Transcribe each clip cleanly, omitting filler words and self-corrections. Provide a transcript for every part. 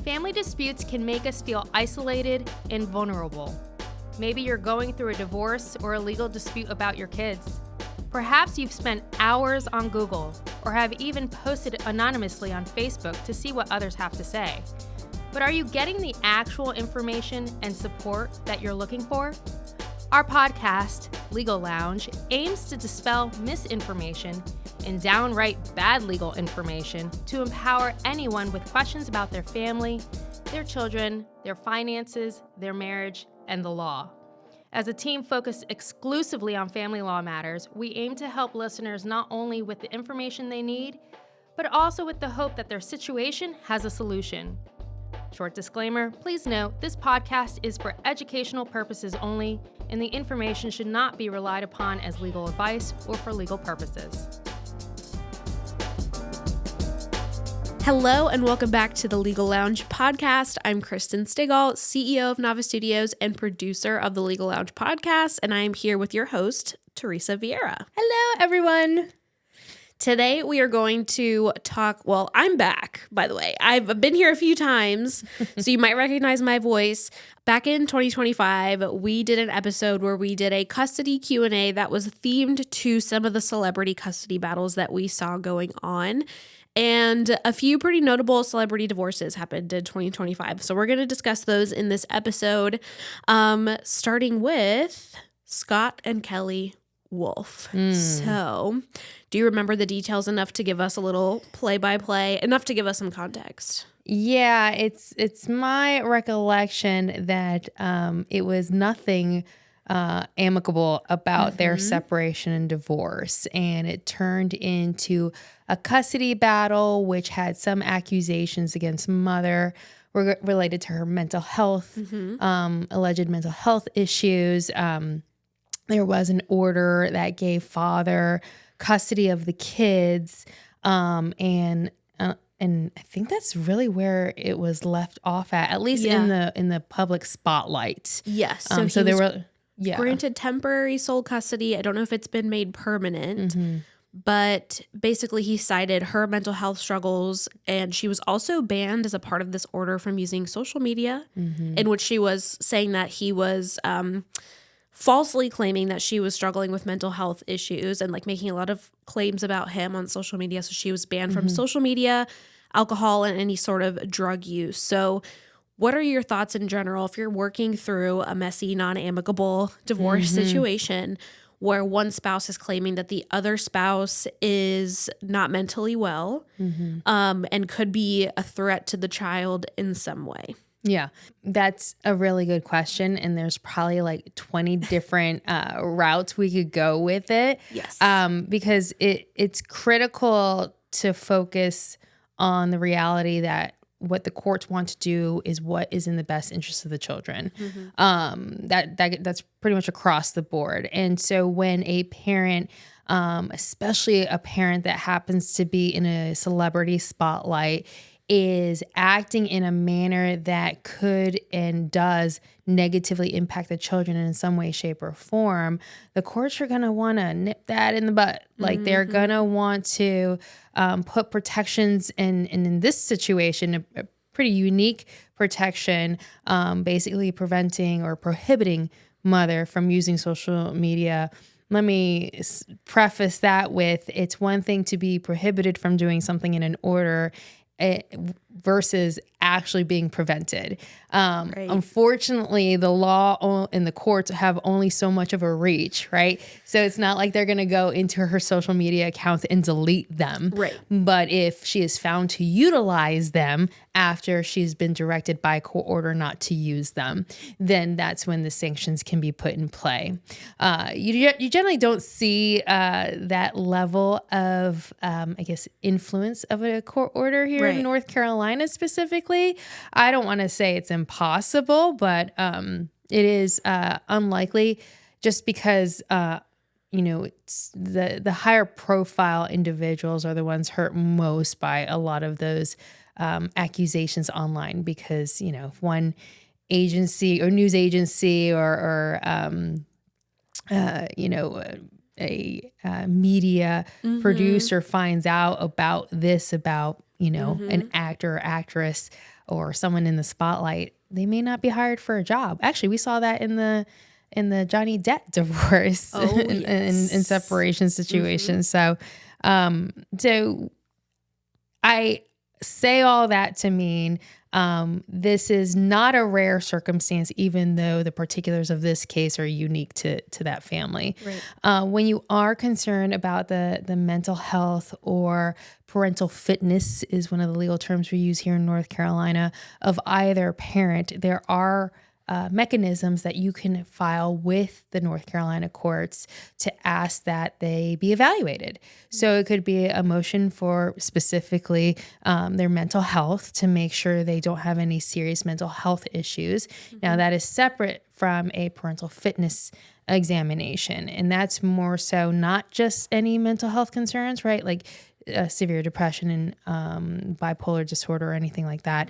Family disputes can make us feel isolated and vulnerable. Maybe you're going through a divorce or a legal dispute about your kids. Perhaps you've spent hours on Google or have even posted anonymously on Facebook to see what others have to say. But are you getting the actual information and support that you're looking for? Our podcast, Legal Lounge, aims to dispel misinformation and downright bad legal information to empower anyone with questions about their family, their children, their finances, their marriage, and the law. As a team focused exclusively on family law matters, we aim to help listeners not only with the information they need, but also with the hope that their situation has a solution. Short disclaimer, please note this podcast is for educational purposes only, and the information should not be relied upon as legal advice or for legal purposes. Hello and welcome back to the Legal Lounge podcast. I'm Kristen Stegall, CEO of Novice Studios and producer of the Legal Lounge podcast, and I am here with your host, Teresa Vieira. Hello, everyone. Today we are going to talk, well, I'm back, by the way. I've been here a few times, so you might recognize my voice. Back in 2025, we did an episode where we did a custody Q&A that was themed to some of the celebrity custody battles that we saw going on. And a few pretty notable celebrity divorces happened in 2025. So we're going to discuss those in this episode, starting with Scott and Kelly Wolf. So do you remember the details enough to give us a little play-by-play, enough to give us some context? Yeah, it's my recollection that it was nothing amicable about their separation and divorce, and it turned into a custody battle, which had some accusations against mother related to her mental health, alleged mental health issues. There was an order that gave father custody of the kids, and I think that's really where it was left off at least in the public spotlight. Yes. So there were granted temporary sole custody. I don't know if it's been made permanent, but basically he cited her mental health struggles, and she was also banned as a part of this order from using social media, in which she was saying that he was falsely claiming that she was struggling with mental health issues and like making a lot of claims about him on social media. So she was banned from social media, alcohol, and any sort of drug use. So what are your thoughts in general if you're working through a messy, non-amicable divorce situation where one spouse is claiming that the other spouse is not mentally well and could be a threat to the child in some way? Yeah, that's a really good question. And there's probably like 20 different routes we could go with it. Yes. Because it's critical to focus on the reality that what the courts want to do is what is in the best interest of the children. That's pretty much across the board. And so when a parent, especially a parent that happens to be in a celebrity spotlight, is acting in a manner that could and does negatively impact the children in some way, shape, or form, the courts are going to want to nip that in the butt. Like they're going to want to put protections in this situation, a pretty unique protection, basically preventing or prohibiting mother from using social media. Let me preface that with, it's one thing to be prohibited from doing something in an order versus actually being prevented. Unfortunately, the law and the courts have only so much of a reach, right? So it's not like they're going to go into her social media accounts and delete them. Right. But if she is found to utilize them after she's been directed by court order not to use them, then that's when the sanctions can be put in play. You generally don't see that level of, influence of a court order here in North Carolina specifically. I don't want to say it's impossible, but it is unlikely just because, it's the higher profile individuals are the ones hurt most by a lot of those accusations online because, if one agency or news agency or a media producer finds out about an actor or actress, or someone in the spotlight, they may not be hired for a job. Actually, we saw that in the Johnny Depp divorce in separation situations. So I say all that to mean this is not a rare circumstance, even though the particulars of this case are unique to that family. Right. When you are concerned about the mental health or parental fitness is one of the legal terms we use here in North Carolina of either parent, there are mechanisms that you can file with the North Carolina courts to ask that they be evaluated. So it could be a motion for specifically their mental health to make sure they don't have any serious mental health issues. Now that is separate from a parental fitness examination. And that's more so not just any mental health concerns, right? Like severe depression and bipolar disorder or anything like that.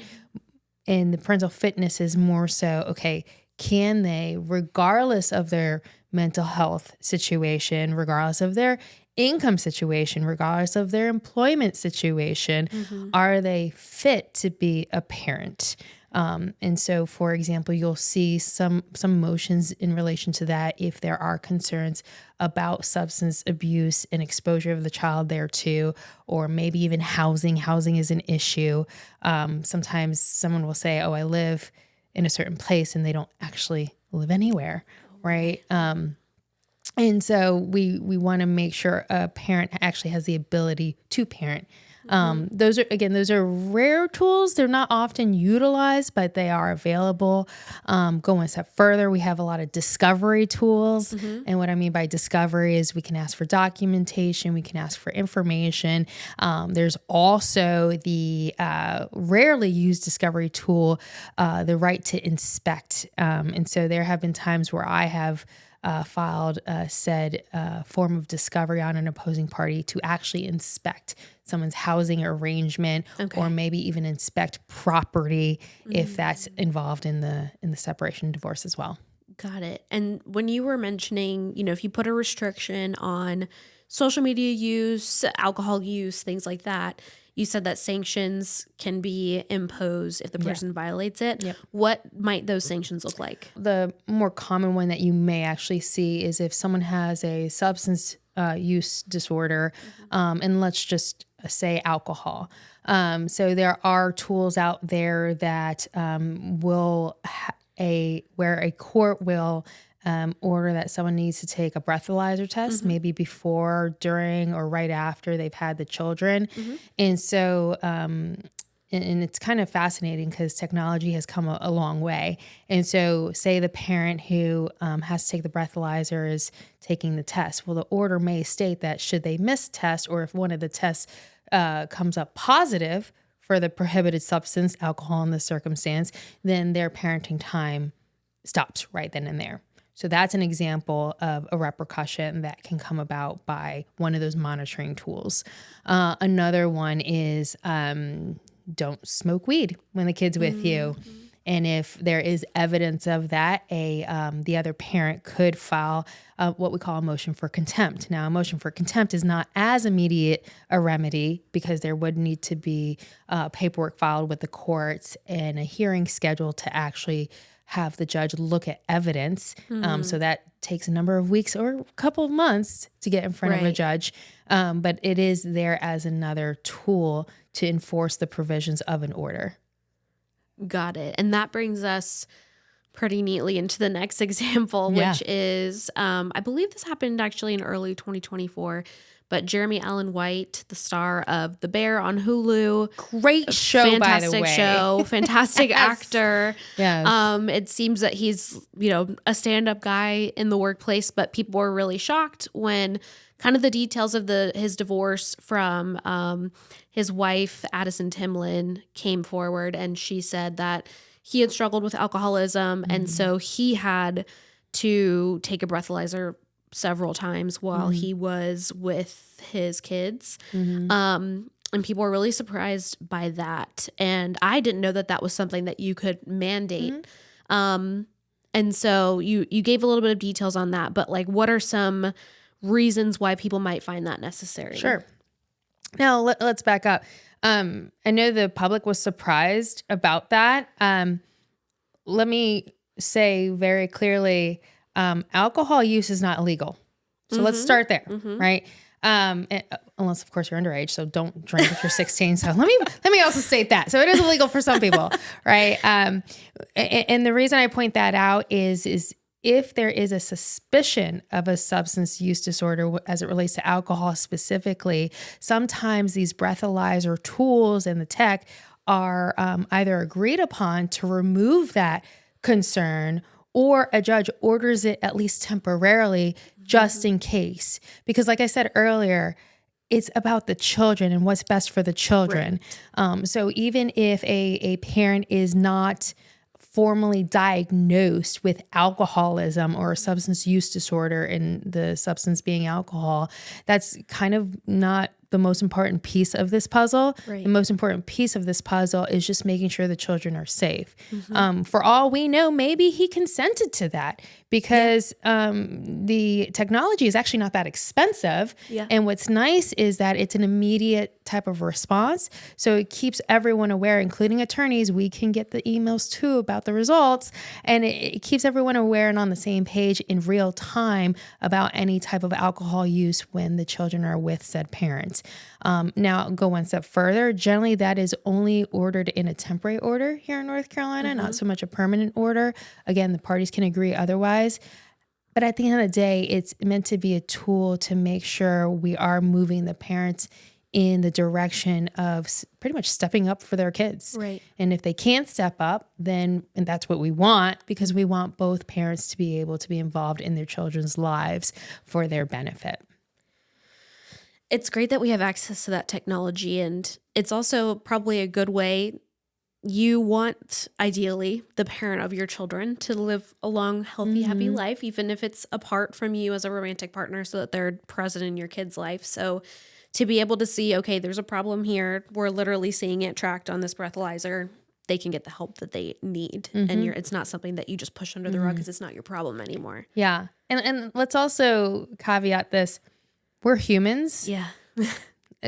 And the parental fitness is more so, okay, can they, regardless of their mental health situation, regardless of their income situation, regardless of their employment situation, are they fit to be a parent? And so, for example, you'll see some motions in relation to that if there are concerns about substance abuse and exposure of the child there too, or maybe even housing. Housing is an issue. Sometimes someone will say, oh, I live in a certain place, and they don't actually live anywhere, right? And so we want to make sure a parent actually has the ability to parent. Those are rare tools. They're not often utilized, but they are available. Go one step further. We have a lot of discovery tools. And what I mean by discovery is we can ask for documentation. We can ask for information. There's also the rarely used discovery tool, the right to inspect. And so there have been times where I have filed said form of discovery on an opposing party to actually inspect someone's housing arrangement, or maybe even inspect property if that's involved in the separation and divorce as well. Got it. And when you were mentioning, if you put a restriction on social media use, alcohol use, things like that, you said that sanctions can be imposed if the person violates it. Yep. What might those sanctions look like? The more common one that you may actually see is if someone has a substance use disorder, and let's just say alcohol. So there are tools out there that where a court will order that someone needs to take a breathalyzer test, maybe before, during, or right after they've had the children. And so, and it's kind of fascinating because technology has come a long way. And so say the parent who has to take the breathalyzer is taking the test. Well, the order may state that should they miss a test, or if one of the tests comes up positive for the prohibited substance, alcohol in this circumstance, then their parenting time stops right then and there. So that's an example of a repercussion that can come about by one of those monitoring tools. Another one is don't smoke weed when the kid's with you. And if there is evidence of that, the other parent could file what we call a motion for contempt. Now, a motion for contempt is not as immediate a remedy because there would need to be paperwork filed with the courts and a hearing scheduled to actually have the judge look at evidence. So that takes a number of weeks or a couple of months to get in front of a judge. But it is there as another tool to enforce the provisions of an order. Got it. And that brings us pretty neatly into the next example, which is, I believe this happened actually in early 2024, but Jeremy Allen White, the star of The Bear on Hulu. Great show, by the way. Fantastic show. Fantastic actor. Yes. It seems that he's, a stand-up guy in the workplace, but people were really shocked when kind of the details of his divorce from his wife, Addison Timlin, came forward, and she said that he had struggled with alcoholism, and so he had to take a breathalyzer several times while he was with his kids. And people were really surprised by that. And I didn't know that was something that you could mandate. And so you gave a little bit of details on that, but what are some reasons why people might find that necessary? Sure. Now let's back up. I know the public was surprised about that. Let me say very clearly, alcohol use is not illegal. So let's start there, right? Unless of course you're underage, so don't drink if you're 16. So let me also state that. So it is illegal for some people, right? And the reason I point that out is if there is a suspicion of a substance use disorder as it relates to alcohol specifically, sometimes these breathalyzer tools and the tech are either agreed upon to remove that concern, or a judge orders it at least temporarily just in case. Because like I said earlier, it's about the children and what's best for the children. Right. So even if a parent is not formally diagnosed with alcoholism or a substance use disorder, and the substance being alcohol, that's kind of not the most important piece of this puzzle. Right. The most important piece of this puzzle is just making sure the children are safe. For all we know, maybe he consented to that because the technology is actually not that expensive. Yeah. And what's nice is that it's an immediate type of response. So it keeps everyone aware, including attorneys. We can get the emails too about the results, and it keeps everyone aware and on the same page in real time about any type of alcohol use when the children are with said parents. Now, go one step further. Generally, that is only ordered in a temporary order here in North Carolina, not so much a permanent order. Again, the parties can agree otherwise. But at the end of the day, it's meant to be a tool to make sure we are moving the parents in the direction of pretty much stepping up for their kids. Right. And if they can't step up, and that's what we want, because we want both parents to be able to be involved in their children's lives for their benefit. It's great that we have access to that technology, and it's also probably a good way. You want, ideally, the parent of your children to live a long, healthy, happy life, even if it's apart from you as a romantic partner, so that they're present in your kid's life. So to be able to see, okay, there's a problem here, we're literally seeing it tracked on this breathalyzer, they can get the help that they need. And it's not something that you just push under the rug because it's not your problem anymore. Yeah. And let's also caveat this. We're humans. Yeah.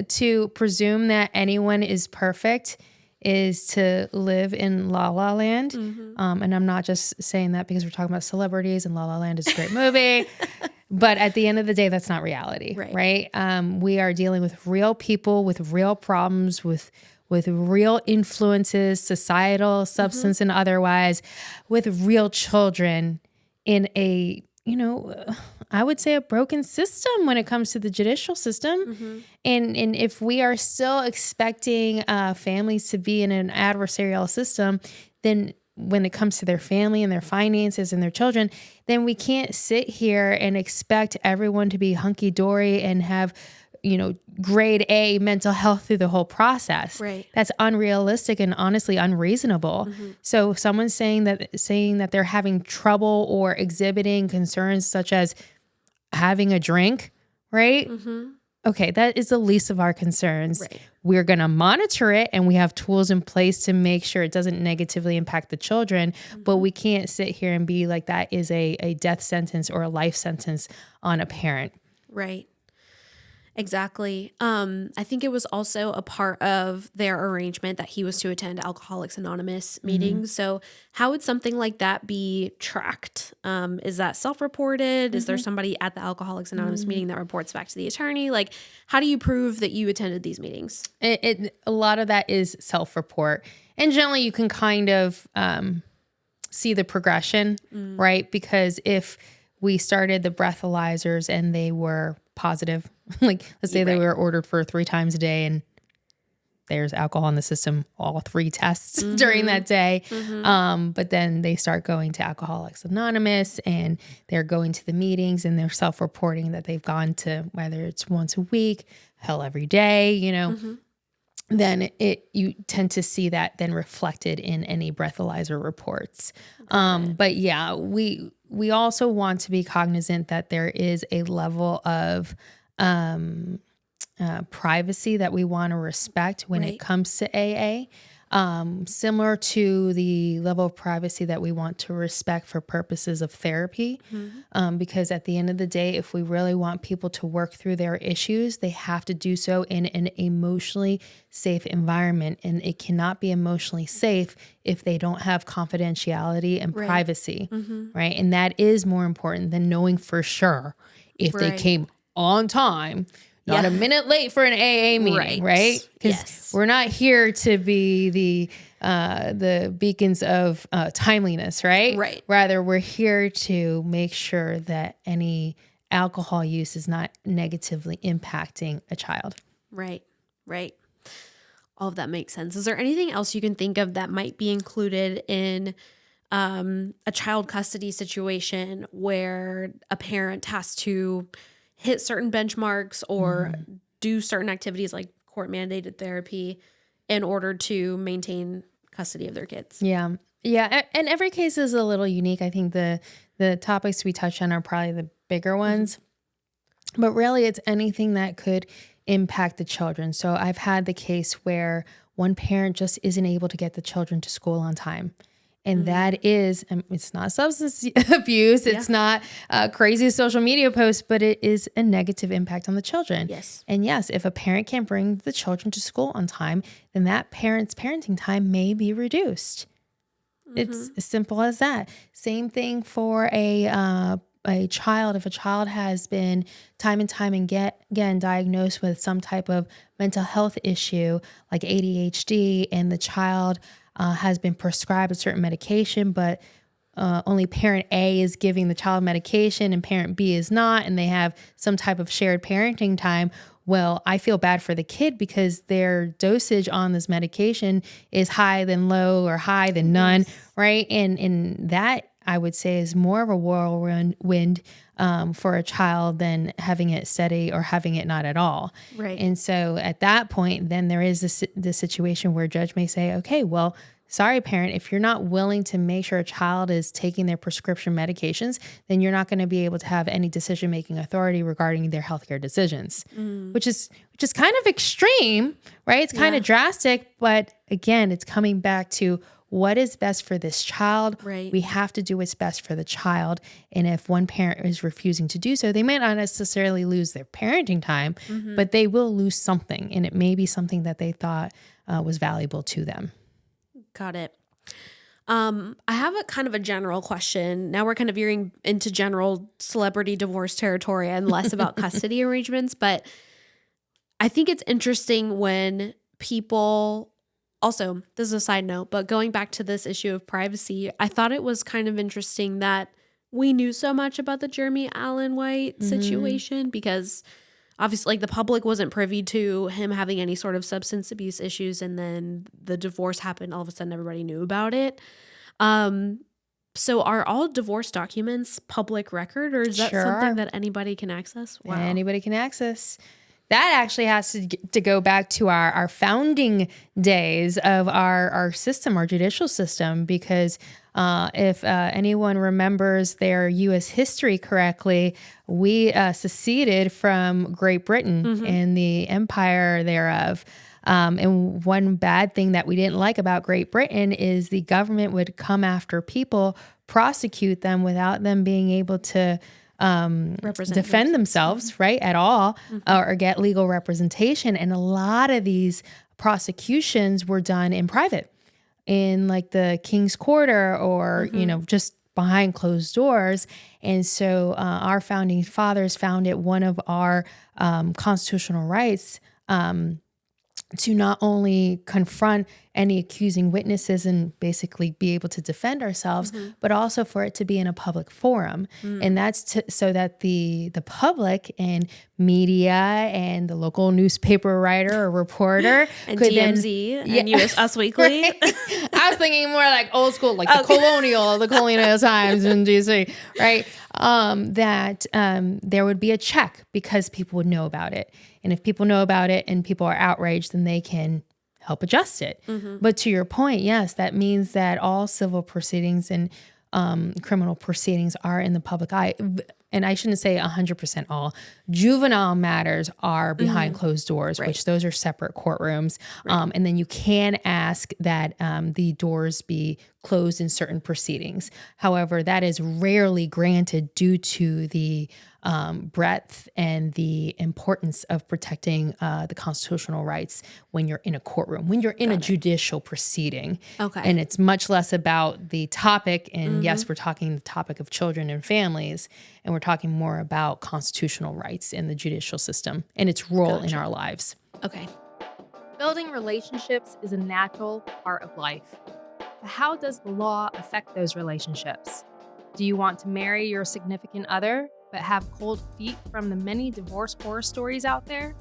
To presume that anyone is perfect is to live in La La Land. And I'm not just saying that because we're talking about celebrities and La La Land is a great movie. But at the end of the day, that's not reality, right? We are dealing with real people with real problems, with real influences, societal, substance and otherwise, with real children in a, I would say a broken system when it comes to the judicial system. And if we are still expecting families to be in an adversarial system, then when it comes to their family and their finances and their children, then we can't sit here and expect everyone to be hunky-dory and have, grade A mental health through the whole process. Right. That's unrealistic and honestly unreasonable. So if someone's saying that they're having trouble or exhibiting concerns such as having a drink, right? Okay, that is the least of our concerns. Right. We're going to monitor it, and we have tools in place to make sure it doesn't negatively impact the children, but we can't sit here and be like that is a death sentence or a life sentence on a parent. Right. Exactly. I think it was also a part of their arrangement that he was to attend Alcoholics Anonymous meetings. So how would something like that be tracked? Is that self-reported? Is there somebody at the Alcoholics Anonymous meeting that reports back to the attorney? Like, how do you prove that you attended these meetings? A lot of that is self-report. And generally you can kind of see the progression, right? Because if we started the breathalyzers and they were positive, like let's say they were ordered for 3 times a day and there's alcohol in the system, all 3 tests during that day. But then they start going to Alcoholics Anonymous and they're going to the meetings and they're self-reporting that they've gone to, whether it's once a week, hell every day, then you tend to see that then reflected in any breathalyzer reports. But yeah, we also want to be cognizant that there is a level of privacy that we want to respect when it comes to AA. similar to the level of privacy that we want to respect for purposes of therapy. Because at the end of the day, if we really want people to work through their issues, they have to do so in an emotionally safe environment. And it cannot be emotionally safe if they don't have confidentiality and privacy, right? And that is more important than knowing for sure if they came on time, not a minute late for an AA meeting, right? Because we're not here to be the beacons of timeliness, right? Right. Rather, we're here to make sure that any alcohol use is not negatively impacting a child. Right. All of that makes sense. Is there anything else you can think of that might be included in a child custody situation where a parent has to hit certain benchmarks or do certain activities like court mandated therapy in order to maintain custody of their kids? Yeah. And every case is a little unique. I think the topics we touched on are probably the bigger ones, but really it's anything that could impact the children. So I've had the case where one parent just isn't able to get the children to school on time. And that is, it's not substance abuse. It's not crazy social media posts, but it is a negative impact on the children. Yes. And yes, if a parent can't bring the children to school on time, then that parent's parenting time may be reduced. It's as simple as that. Same thing for a child. If a child has been time and time again diagnosed with some type of mental health issue like ADHD, and the child has been prescribed a certain medication, but only parent A is giving the child medication and parent B is not, and they have some type of shared parenting time. Well, I feel bad for the kid because their dosage on this medication is high than low or high than none, right? And that, I would say, is more of a whirlwind for a child than having it steady or having it not at all. Right. And so at that point, then there is this situation where a judge may say, okay, well, sorry, parent, if you're not willing to make sure a child is taking their prescription medications, then you're not going to be able to have any decision-making authority regarding their healthcare decisions, which is kind of extreme, right? It's kind of drastic, but again, it's coming back to what is best for this child. Right. We have to do what's best for the child. And if one parent is refusing to do so, they may not necessarily lose their parenting time, but they will lose something. And it may be something that they thought was valuable to them. Got it. I have a kind of a general question. Now we're kind of veering into general celebrity divorce territory and less about custody arrangements, but I think it's interesting when people, also, this is a side note, but going back to this issue of privacy, I thought it was kind of interesting that we knew so much about the Jeremy Allen White situation because obviously, like, the public wasn't privy to him having any sort of substance abuse issues, and then the divorce happened. All of a sudden, everybody knew about it. So are all divorce documents public record, or is that something that anybody can access? Wow. Anybody can access. That actually has to go back to our founding days of our system, our judicial system, because if anyone remembers their U.S. history correctly, we seceded from Great Britain and the empire thereof. And one bad thing that we didn't like about Great Britain is the government would come after people, prosecute them without them being able to defend themselves, right, at all, or get legal representation. And a lot of these prosecutions were done in private, in like the King's Quarter, or, just behind closed doors. And so our founding fathers found it one of our constitutional rights to not only confront any accusing witnesses and basically be able to defend ourselves, but also for it to be in a public forum. And that's so that the public and media and the local newspaper writer or reporter and could TMZ and Us Weekly. Right? I was thinking more like old school, like the Colonial Times in DC, right? That there would be a check because people would know about it. And if people know about it and people are outraged, then they can help adjust it. But to your point, yes, that means that all civil proceedings and criminal proceedings are in the public eye. And I shouldn't say 100% all. Juvenile matters are behind closed doors, which those are separate courtrooms. And then you can ask that the doors be closed in certain proceedings. However, that is rarely granted due to the breadth and the importance of protecting the constitutional rights when you're in a courtroom, when you're in a judicial proceeding. Okay. And it's much less about the topic. And yes, we're talking the topic of children and families, and we're talking more about constitutional rights in the judicial system and its role in our lives. Okay. Building relationships is a natural part of life. But how does the law affect those relationships? Do you want to marry your significant other, but have cold feet from the many divorce horror stories out there?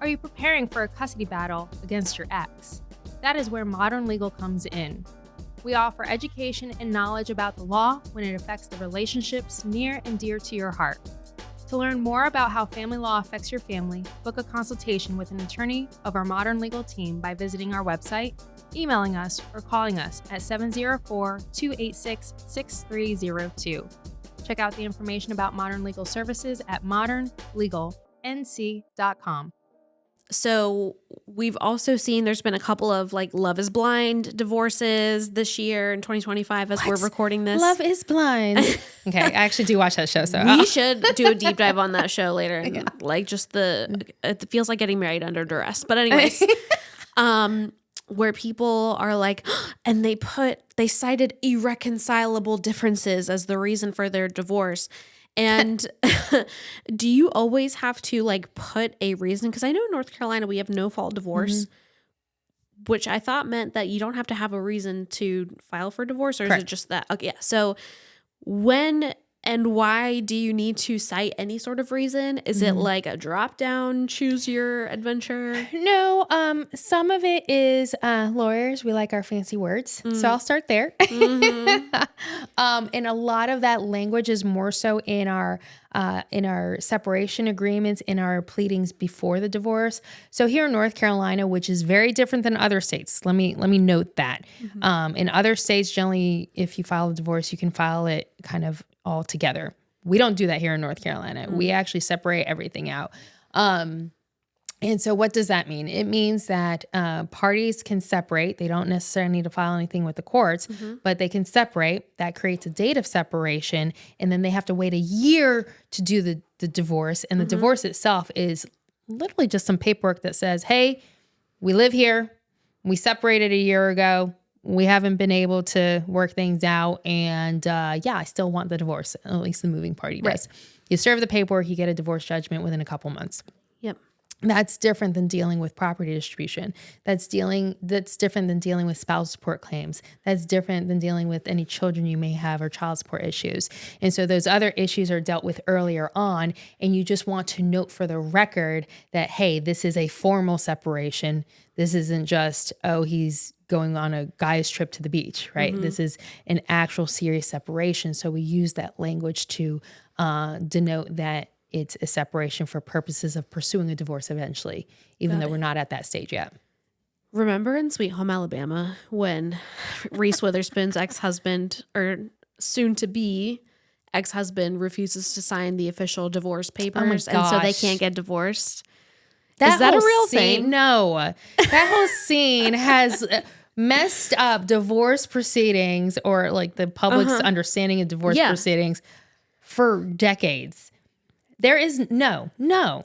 Are you preparing for a custody battle against your ex? That is where Modern Legal comes in. We offer education and knowledge about the law when it affects the relationships near and dear to your heart. To learn more about how family law affects your family, book a consultation with an attorney of our Modern Legal team by visiting our website, emailing us, or calling us at 704-286-6302. Check out the information about Modern Legal Services at modernlegalnc.com. So we've also seen there's been a couple of like Love is Blind divorces this year in 2025 as we're recording this. Love is Blind. Okay, I actually do watch that show. So we should do a deep dive on that show later. And like just it feels like getting married under duress. But anyways, where people are like, and they cited irreconcilable differences as the reason for their divorce. And do you always have to like put a reason? Because I know in North Carolina we have no fault divorce, which I thought meant that you don't have to have a reason to file for divorce, or is it just that? Okay, yeah. So when and why do you need to cite any sort of reason? Is it like a drop down, choose your adventure? No, some of it is lawyers. We like our fancy words. So I'll start there. And a lot of that language is more so in our separation agreements, in our pleadings before the divorce. So here in North Carolina, which is very different than other states, let me note that. In other states, generally, if you file a divorce, you can file it kind of all together. We don't do that here in North Carolina. We actually separate everything out. And so what does that mean? It means that parties can separate. They don't necessarily need to file anything with the courts, but they can separate. That creates a date of separation. And then they have to wait a year to do the divorce. And the divorce itself is literally just some paperwork that says, hey, we live here. We separated a year ago. We haven't been able to work things out. And I still want the divorce. At least the moving party does. You serve the paperwork, you get a divorce judgment within a couple months. Yep. That's different than dealing with property distribution. That's different than dealing with spousal support claims. That's different than dealing with any children you may have or child support issues. And so those other issues are dealt with earlier on, and you just want to note for the record that, hey, this is a formal separation. This isn't just, he's going on a guy's trip to the beach, right? This is an actual serious separation. So we use that language to denote that it's a separation for purposes of pursuing a divorce eventually, even though we're not at that stage yet. Remember in Sweet Home Alabama when Reese Witherspoon's ex-husband, or soon-to-be ex-husband, refuses to sign the official divorce papers, and so they can't get divorced? Is that a real thing? No. That whole scene has messed up divorce proceedings, or like the public's understanding of divorce proceedings, for decades. There is no, you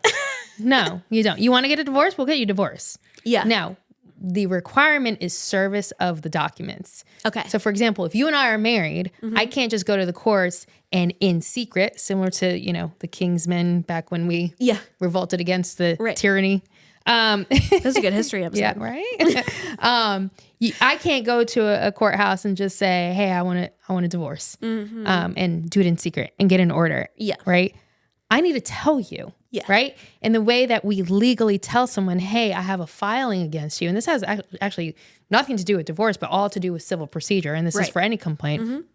don't. You want to get a divorce? We'll get you a divorce. Yeah. Now, the requirement is service of the documents. Okay. So for example, if you and I are married, I can't just go to the courts and in secret, similar to, the Kingsmen back when we revolted against the tyranny. That's a good history episode. Yeah, right? I can't go to a courthouse and just say, hey, I want a divorce, and do it in secret and get an order. Yeah. Right? I need to tell you, right? And the way that we legally tell someone, hey, I have a filing against you, and this has actually nothing to do with divorce, but all to do with civil procedure, and this is for any complaint.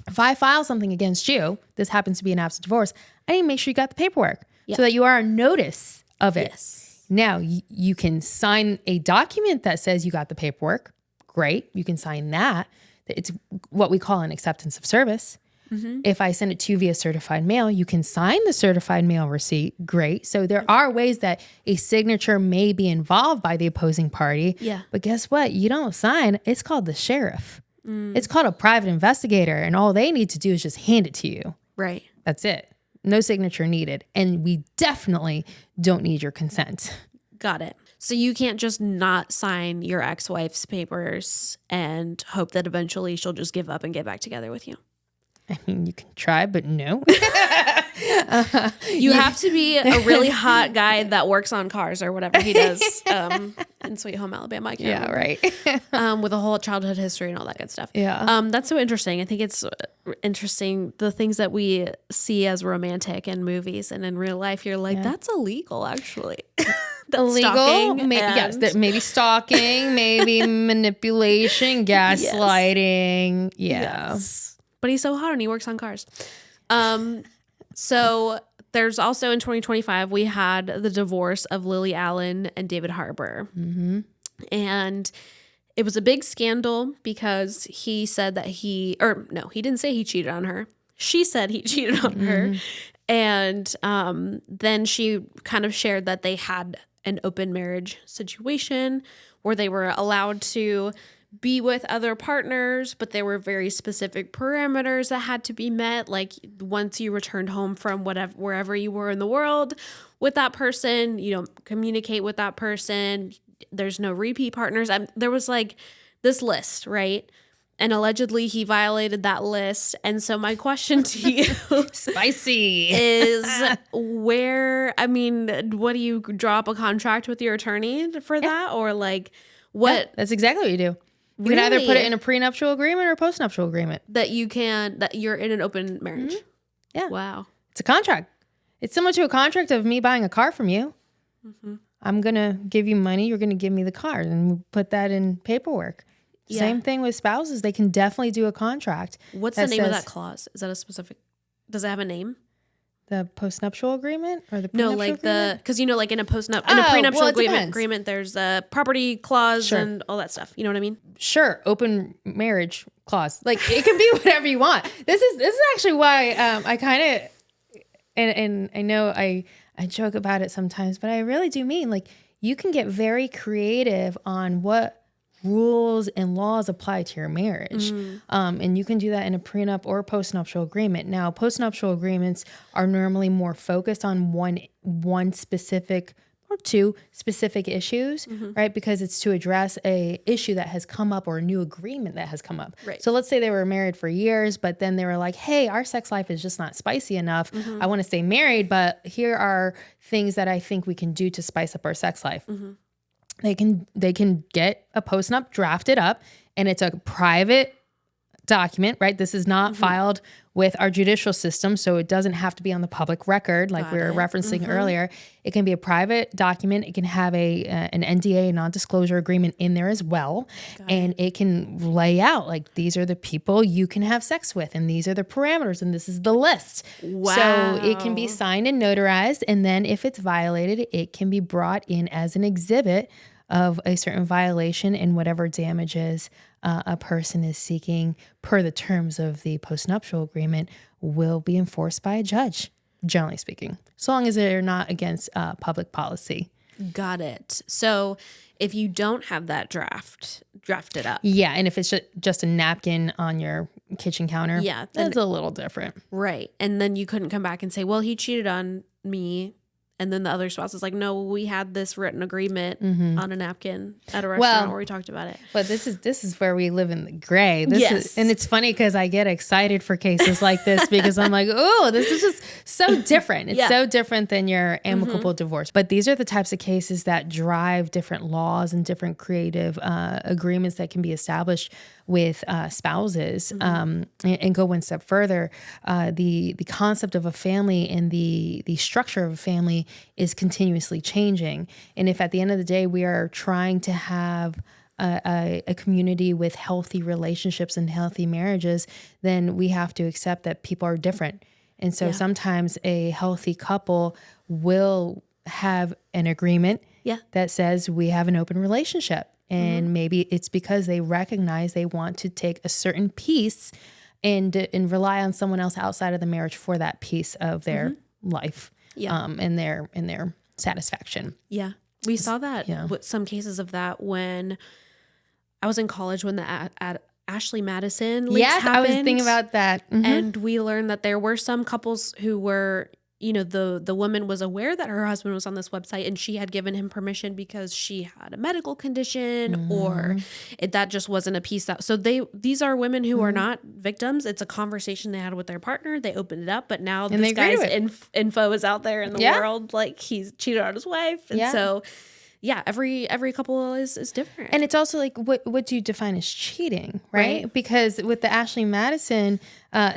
If I file something against you, this happens to be an absent divorce, I need to make sure you got the paperwork so that you are on notice of it. Yes. Now, you can sign a document that says you got the paperwork. Great. You can sign that. it's what we call an acceptance of service. If I send it to you via certified mail, you can sign the certified mail receipt. Great. So there are ways that a signature may be involved by the opposing party. Yeah. But guess what? You don't sign. It's called the sheriff. It's called a private investigator. And all they need to do is just hand it to you. Right. That's it. No signature needed. And we definitely don't need your consent. Got it. So you can't just not sign your ex-wife's papers and hope that eventually she'll just give up and get back together with you. I mean, you can try, but no. You have to be a really hot guy that works on cars or whatever he does in Sweet Home Alabama. I can't remember. Right. With a whole childhood history and all that good stuff. Yeah. That's so interesting. I think it's interesting the things that we see as romantic in movies and in real life. You're like, that's illegal, actually. That's illegal, yes, maybe stalking, maybe manipulation, gaslighting. Yes. But he's so hot and he works on cars. So there's also in 2025, we had the divorce of Lily Allen and David Harbour. And it was a big scandal because he said that he didn't say he cheated on her. She said he cheated on her. And then she kind of shared that they had an open marriage situation where they were allowed to be with other partners, but there were very specific parameters that had to be met. Like once you returned home from wherever you were in the world with that person, you don't communicate with that person. There's no repeat partners. There was like this list, right? And allegedly he violated that list. And so my question to you Spicy is what do you draw up a contract with your attorney for that? Or like what? Yeah, that's exactly what you do. You can either put it in a prenuptial agreement or a postnuptial agreement. That you're in an open marriage. Yeah. Wow. It's a contract. It's similar to a contract of me buying a car from you. I'm going to give you money. You're going to give me the car. And we put that in paperwork. Yeah. Same thing with spouses. They can definitely do a contract. What's the name of that clause? Is that a specific, does it have a name? The postnuptial agreement or the prenuptial agreement? because like in a prenuptial agreement, there's a property clause and all that stuff. You know what I mean? Sure. Open marriage clause. Like it can be whatever you want. This is actually why I kind of, and I know I joke about it sometimes, but I really do mean like you can get very creative on what rules and laws apply to your marriage. And you can do that in a prenup or postnuptial agreement. Now, postnuptial agreements are normally more focused on one specific or two specific issues, right? Because it's to address a issue that has come up or a new agreement that has come up. Right. So let's say they were married for years, but then they were like, hey, our sex life is just not spicy enough. I want to stay married, but here are things that I think we can do to spice up our sex life. They can get a postnup drafted up, and it's a private document, right? This is not filed with our judicial system, so it doesn't have to be on the public record like we were referencing earlier. It can be a private document. It can have an NDA, a non-disclosure agreement in there as well. And it can lay out like these are the people you can have sex with, and these are the parameters, and this is the list. Wow. So it can be signed and notarized, and then if it's violated, it can be brought in as an exhibit of a certain violation and whatever damages a person is seeking per the terms of the postnuptial agreement will be enforced by a judge, generally speaking, so long as they're not against public policy. Got it. So if you don't have that drafted up. Yeah, and if it's just a napkin on your kitchen counter, that's a little different. Right. And then you couldn't come back and say, well, he cheated on me. And then the other spouse is like, no, we had this written agreement on a napkin at a restaurant where we talked about it. But this is where we live in the gray. And it's funny because I get excited for cases like this because I'm like, oh, this is just so different. It's so different than your amicable divorce. But these are the types of cases that drive different laws and different creative agreements that can be established with spouses. And go one step further, the concept of a family and the structure of a family is continuously changing. And if at the end of the day we are trying to have a community with healthy relationships and healthy marriages, then we have to accept that people are different. And so sometimes a healthy couple will have an agreement that says we have an open relationship. And maybe it's because they recognize they want to take a certain piece and rely on someone else outside of the marriage for that piece of their life and their satisfaction. Yeah. We saw that with some cases of that when I was in college when the Ashley Madison leaks happened. I was thinking about that. And we learned that there were some couples who were, you know, the woman was aware that her husband was on this website and she had given him permission because she had a medical condition or that just wasn't a piece that. So these are women who are not victims. It's a conversation they had with their partner. They opened it up, but now this guy's info is out there in the world. Like he's cheated on his wife. And so every couple is different. And it's also like, what do you define as cheating, right? Because with the Ashley Madison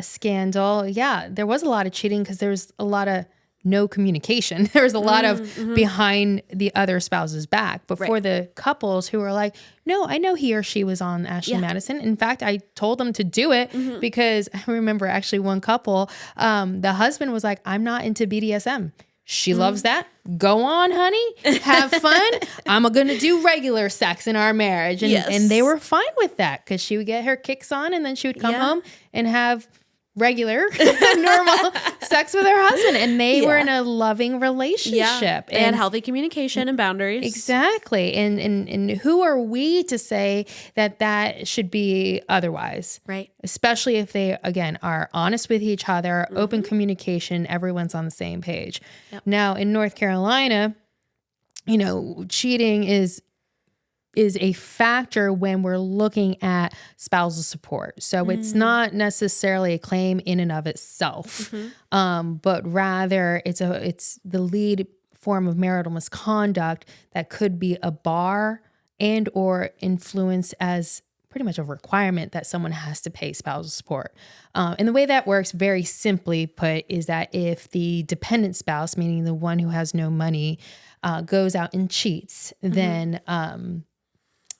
scandal, there was a lot of cheating because there was a lot of no communication. There was a lot of behind the other spouse's back. But for the couples who were like, no, I know he or she was on Ashley Madison. In fact, I told them to do it because I remember actually one couple, the husband was like, I'm not into BDSM. She loves that. Go on, honey. Have fun. I'm going to do regular sex in our marriage. And they were fine with that because she would get her kicks on and then she would come home and have regular, normal sex with her husband. And they were in a loving relationship. They had healthy communication and boundaries. Exactly. And who are we to say that should be otherwise? Right. Especially if they, again, are honest with each other, open communication, everyone's on the same page. Yep. Now, in North Carolina, you know, cheating is a factor when we're looking at spousal support. So it's not necessarily a claim in and of itself, but rather it's the lead form of marital misconduct that could be a bar and or influence as pretty much a requirement that someone has to pay spousal support. And the way that works, very simply put, is that if the dependent spouse, meaning the one who has no money, goes out and cheats, then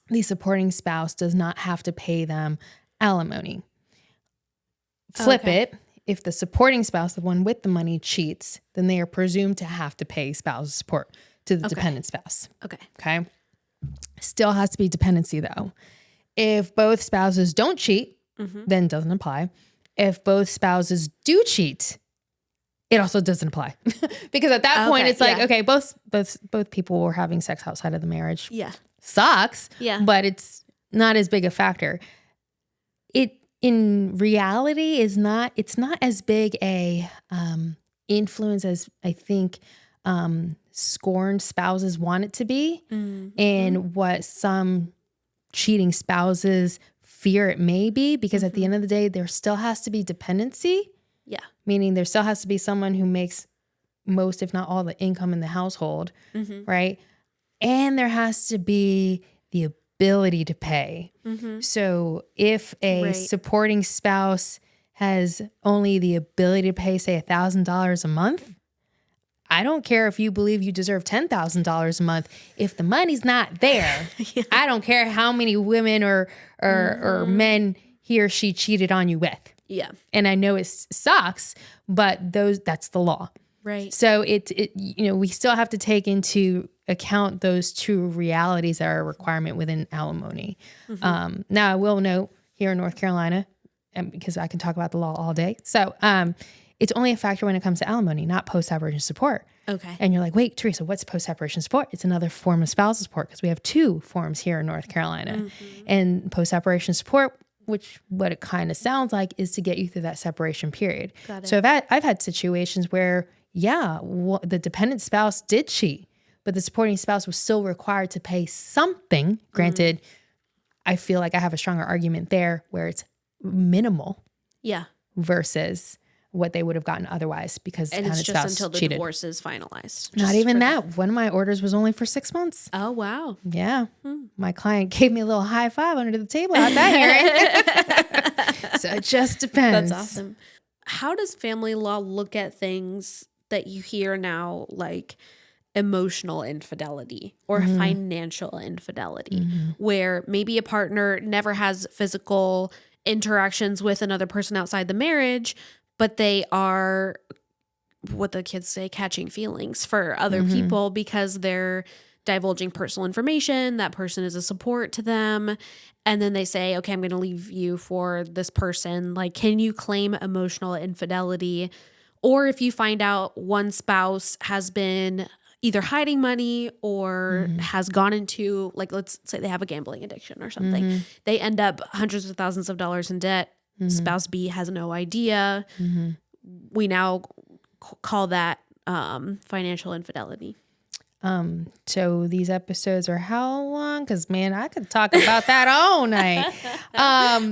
the supporting spouse does not have to pay them alimony. Flip it. If the supporting spouse, the one with the money, cheats, then they are presumed to have to pay spousal support to the dependent spouse. Okay. Still has to be dependency though. If both spouses don't cheat, then it doesn't apply. If both spouses do cheat, it also doesn't apply. Because at that point, it's like, okay, both people were having sex outside of the marriage. Yeah. Sucks, but it's not as big a factor. It in reality it's not as big a influence as I think scorned spouses want it to be, and what some cheating spouses fear it may be, because at the end of the day, there still has to be dependency. Yeah, meaning there still has to be someone who makes most, if not all, the income in the household, right? And there has to be the ability to pay. So if a supporting spouse has only the ability to pay, say, $1,000 a month, I don't care if you believe you deserve $10,000 a month. If the money's not there, I don't care how many women or men he or she cheated on you with. Yeah. And I know it sucks, but that's the law. Right. So we still have to take into account those two realities that are a requirement within alimony. Now I will note here in North Carolina, and because I can talk about the law all day. So it's only a factor when it comes to alimony, not post-separation support. Okay. And you're like, wait, Teresa, what's post-separation support? It's another form of spousal support because we have two forms here in North Carolina. And post-separation support, which what it kind of sounds like, is to get you through that separation period. Got it. So I've had situations where the dependent spouse did cheat, but the supporting spouse was still required to pay something. Granted, I feel like I have a stronger argument there where it's minimal. Yeah. Versus what they would have gotten otherwise because the dependent spouse cheated. And it's just until the divorce is finalized. Not even that. One of my orders was only for 6 months. Oh, wow. Yeah. My client gave me a little high five under the table at that hearing. So it just depends. That's awesome. How does family law look at things that you hear now, like emotional infidelity or financial infidelity, where maybe a partner never has physical interactions with another person outside the marriage, but they are, what the kids say, catching feelings for other people because they're divulging personal information. That person is a support to them. And then they say, okay, I'm going to leave you for this person. Like, can you claim emotional infidelity? Or if you find out one spouse has been either hiding money or has gone into, like, let's say they have a gambling addiction or something. They end up hundreds of thousands of dollars in debt. Spouse B has no idea. We now call that financial infidelity. So these episodes are how long? Because, man, I could talk about that all night.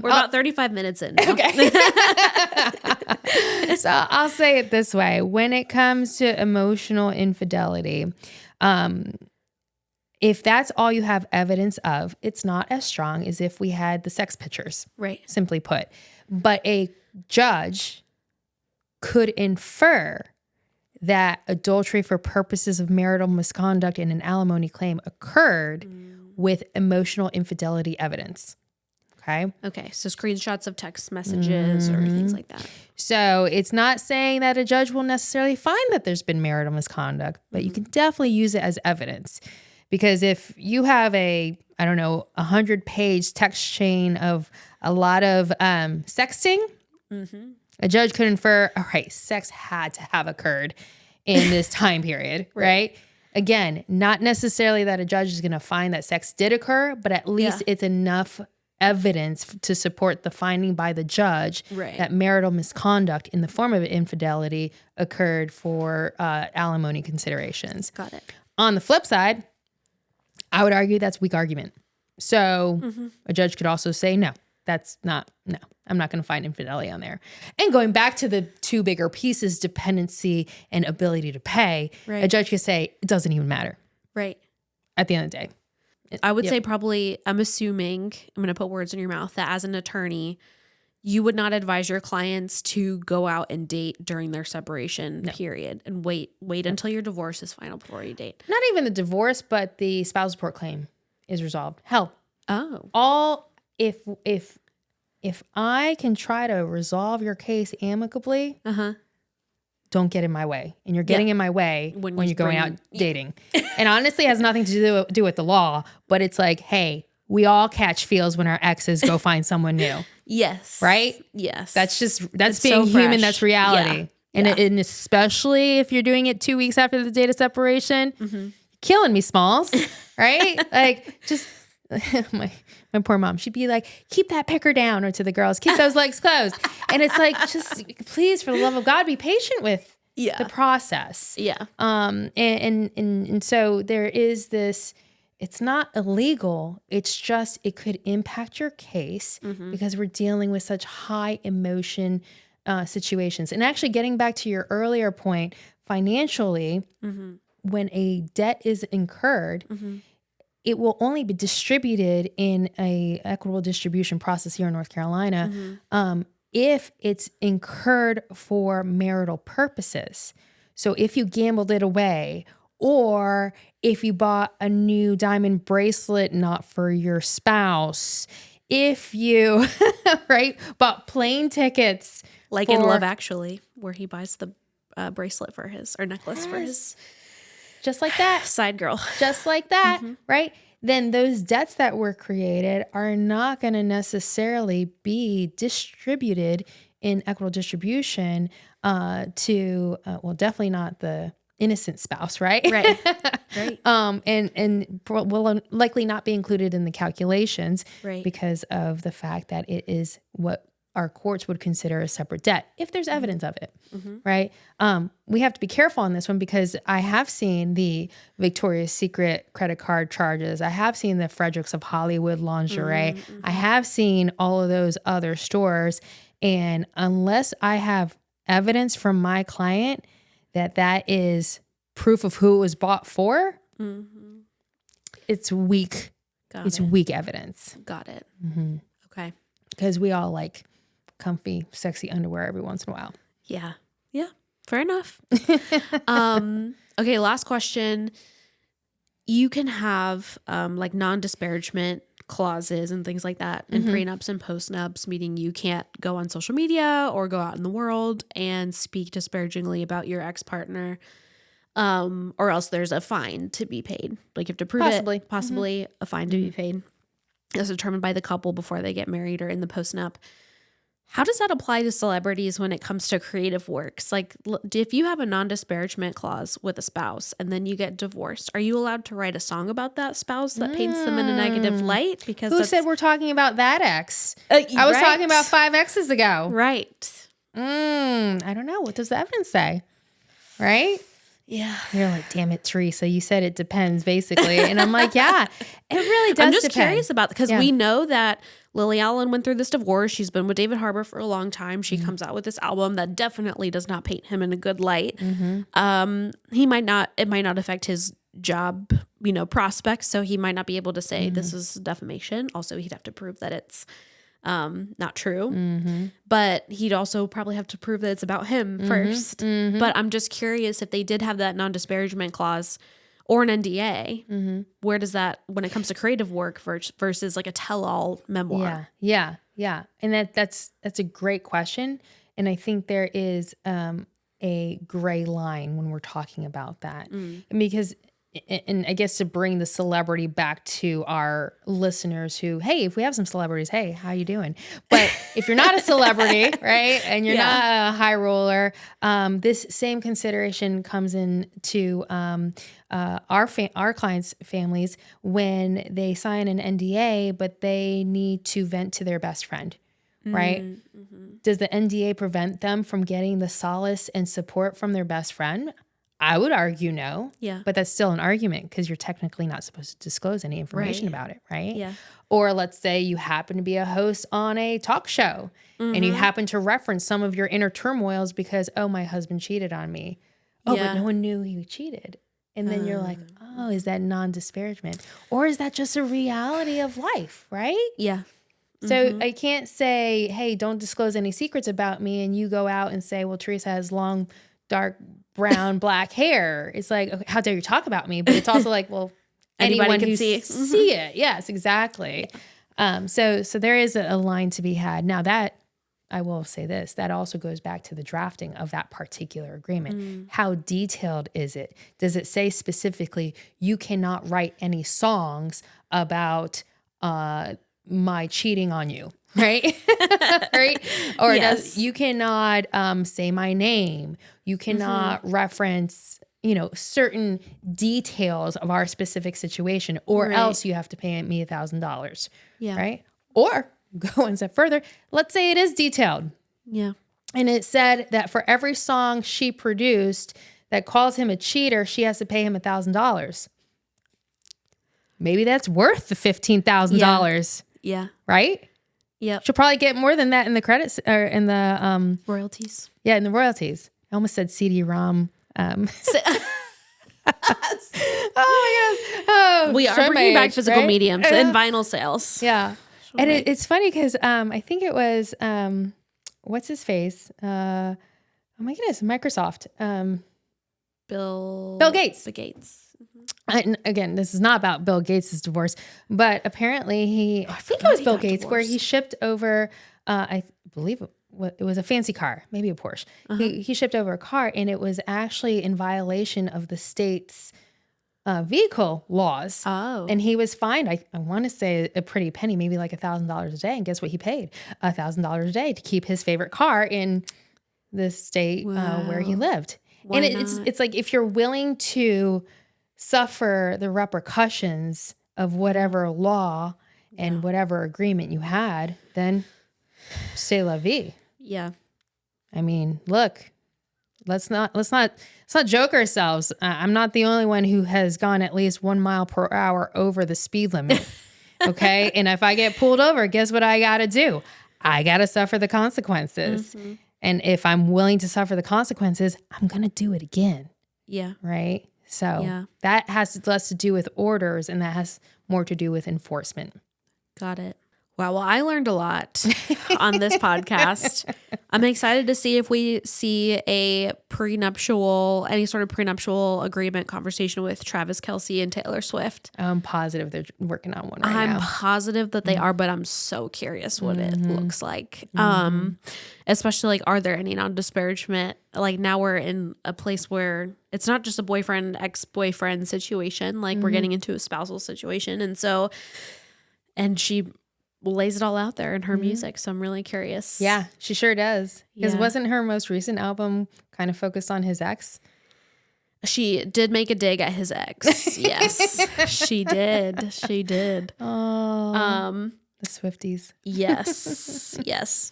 We're about 35 minutes in now. Okay. So I'll say it this way. When it comes to emotional infidelity, if that's all you have evidence of, it's not as strong as if we had the sex pictures, Right. simply put. But a judge could infer that adultery for purposes of marital misconduct in an alimony claim occurred with emotional infidelity evidence. Okay. Okay. So screenshots of text messages or things like that. So it's not saying that a judge will necessarily find that there's been marital misconduct, but you can definitely use it as evidence. Because if you have a 100-page text chain of a lot of sexting, a judge could infer, all right, sex had to have occurred in this time period, right? Again, not necessarily that a judge is going to find that sex did occur, but at least it's enough evidence to support the finding by the judge that marital misconduct in the form of infidelity occurred for alimony considerations. Got it. On the flip side, I would argue that's weak argument. So a judge could also say, no, I'm not going to find infidelity on there. And going back to the two bigger pieces, dependency and ability to pay, a judge could say, it doesn't even matter. Right. At the end of the day. I would say probably, I'm assuming, I'm going to put words in your mouth, that as an attorney, you would not advise your clients to go out and date during their separation period and wait until your divorce is final before you date. Not even the divorce, but the spousal support claim is resolved. Hell. If I can try to resolve your case amicably, don't get in my way. And you're getting in my way when you're going out dating. And honestly, it has nothing to do with the law, but it's like, hey, we all catch feels when our exes go find someone new. Yes. Right? Yes. That's It's being so human. fresh. That's reality. And especially if you're doing it 2 weeks after the date of separation, killing me, Smalls. Right? Like, just my poor mom, she'd be like, keep that pecker down, or to the girls, keep those legs closed. And it's like, just please, for the love of God, be patient with the process. Yeah. And so there is this, it's not illegal. It's just, it could impact your case because we're dealing with such high emotion situations. And actually, getting back to your earlier point, financially, when a debt is incurred, it will only be distributed in a equitable distribution process here in North Carolina if it's incurred for marital purposes. So if you gambled it away, or if you bought a new diamond bracelet not for your spouse, if you bought plane tickets, like in Love Actually, where he buys the bracelet for his, or necklace for his, just like that, side girl, just like that, right? Then those debts that were created are not going to necessarily be distributed in equitable distribution to, definitely not the innocent spouse, right? Right. And will likely not be included in the calculations because of the fact that it is what our courts would consider a separate debt if there's evidence of it, right? We have to be careful on this one because I have seen the Victoria's Secret credit card charges. I have seen the Fredericks of Hollywood lingerie. I have seen all of those other stores. And unless I have evidence from my client that is proof of who it was bought for, it's weak. Weak evidence. Got it. Okay. Because we all like comfy, sexy underwear every once in a while. Yeah. Yeah. Fair enough. Okay. Last question. You can have like non-disparagement clauses and things like that in prenups and postnups, meaning you can't go on social media or go out in the world and speak disparagingly about your ex-partner. or else there's a fine to be paid. Like you have to prove it, possibly a fine to be paid. It's determined by the couple before they get married or in the post-nup. How does that apply to celebrities when it comes to creative works? Like, if you have a non-disparagement clause with a spouse and then you get divorced, are you allowed to write a song about that spouse that paints them in a negative light? Because who said we're talking about that ex? I was talking about 5 exes ago. Right. I don't know. What does the evidence say? Right? Yeah. You're like, damn it, Teresa. You said it depends, basically. And I'm like, yeah, it really does I'm just depend. curious about, because we know that Lily Allen went through this divorce. She's been with David Harbour for a long time. She comes out with this album that definitely does not paint him in a good light. It might not affect his job, prospects. So he might not be able to say this is defamation. Also, he'd have to prove that it's not true, but he'd also probably have to prove that it's about him first. But I'm just curious if they did have that non-disparagement clause or an NDA, where does that, when it comes to creative work versus like a tell-all memoir? Yeah. And that's a great question. And I think there is a gray line when we're talking about that. Because, and I guess to bring the celebrity back to our listeners who, hey, if we have some celebrities, hey, how you doing? But if you're not a celebrity, right, and you're not a high roller, this same consideration comes into our clients' families when they sign an NDA, but they need to vent to their best friend, right? Does the NDA prevent them from getting the solace and support from their best friend? I would argue no. Yeah. But that's still an argument because you're technically not supposed to disclose any information about it, right? Yeah. Or let's say you happen to be a host on a talk show and you happen to reference some of your inner turmoils because, oh, my husband cheated on me. Oh, but no one knew he cheated. And then you're like, oh, is that non-disparagement? Or is that just a reality of life, right? Yeah. So I can't say, hey, don't disclose any secrets about me. And you go out and say, well, Teresa has long, dark, brown, black hair. It's like, okay, how dare you talk about me? But it's also like, well, anybody anyone can who see it. Yes, exactly. So there is a line to be had. Now that, I will say this, that also goes back to the drafting of that particular agreement. How detailed is it? Does it say specifically, you cannot write any songs about my cheating on you, right? Right? Or you cannot say my name. You cannot reference, certain details of our specific situation, or else you have to pay me $1,000. Yeah. Right? Or go one step further. Let's say it is detailed. Yeah. And it said that for every song she produced that calls him a cheater, she has to pay him $1,000. Maybe that's worth the $15,000. Yeah. Right? Yeah. She'll probably get more than that in the credits or in the royalties. Yeah, in the royalties. I almost said CD-ROM. Oh my gosh. Oh, we are bringing back physical mediums and vinyl sales. Yeah. And it's funny because I think it was, what's his face? Oh my goodness, Microsoft. Bill Gates. Bill Gates. And again, this is not about Bill Gates' divorce, but apparently I think it was Bill Gates divorced. Where he shipped over, I believe it was a fancy car, maybe a Porsche. He shipped over a car and it was actually in violation of the state's vehicle laws. Oh. And he was fined, I want to say a pretty penny, maybe like $1,000 a day. And guess what he paid? $1,000 a day to keep his favorite car in the state where he lived. Why and it's like, if you're willing to suffer the repercussions of whatever law and whatever agreement you had, then c'est la vie. Yeah. I mean, look, let's not joke ourselves. I'm not the only one who has gone at least 1 mile per hour over the speed limit. Okay. And if I get pulled over, guess what I got to do? I got to suffer the consequences. And if I'm willing to suffer the consequences, I'm going to do it again. Yeah. Right. So that has less to do with orders and that has more to do with enforcement. Got it. Wow, well, I learned a lot on this podcast. I'm excited to see if we see any sort of prenuptial agreement conversation with Travis Kelce and Taylor Swift. I'm positive they're working on one right now. I'm positive that they are, but I'm so curious what it looks like. Especially like, are there any non-disparagement? Like now we're in a place where it's not just a boyfriend, ex-boyfriend situation. Like we're getting into a spousal situation. And she lays it all out there in her music. So I'm really curious. Yeah, she sure does. Because Yeah. wasn't her most recent album kind of focused on his ex? She did make a dig at his ex. Yes, she did. She did. Oh, the Swifties. Yes. Yes.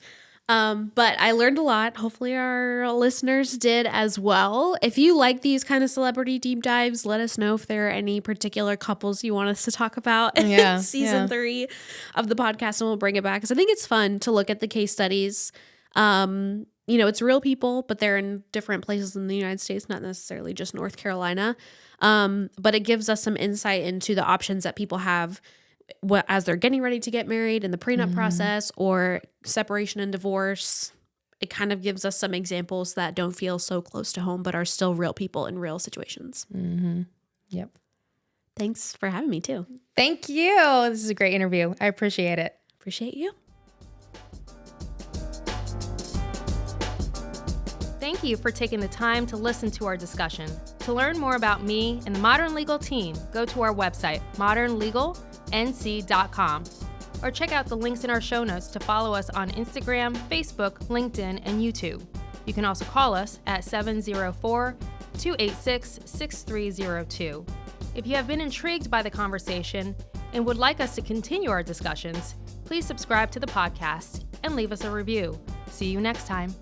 But I learned a lot. Hopefully our listeners did as well. If you like these kind of celebrity deep dives, let us know if there are any particular couples you want us to talk about in season 3 of the podcast, and we'll bring it back. Because I think it's fun to look at the case studies. It's real people, but they're in different places in the United States, not necessarily just North Carolina. But it gives us some insight into the options that people have as they're getting ready to get married in the prenup process or separation and divorce. It kind of gives us some examples that don't feel so close to home, but are still real people in real situations. Yep. Thanks for having me too. Thank you. This is a great interview. I appreciate it. Appreciate you. Thank you for taking the time to listen to our discussion. To learn more about me and the Modern Legal team, go to our website, modernlegalnc.com, or check out the links in our show notes to follow us on Instagram, Facebook, LinkedIn, and YouTube. You can also call us at 704-286-6302. If you have been intrigued by the conversation and would like us to continue our discussions, please subscribe to the podcast and leave us a review. See you next time.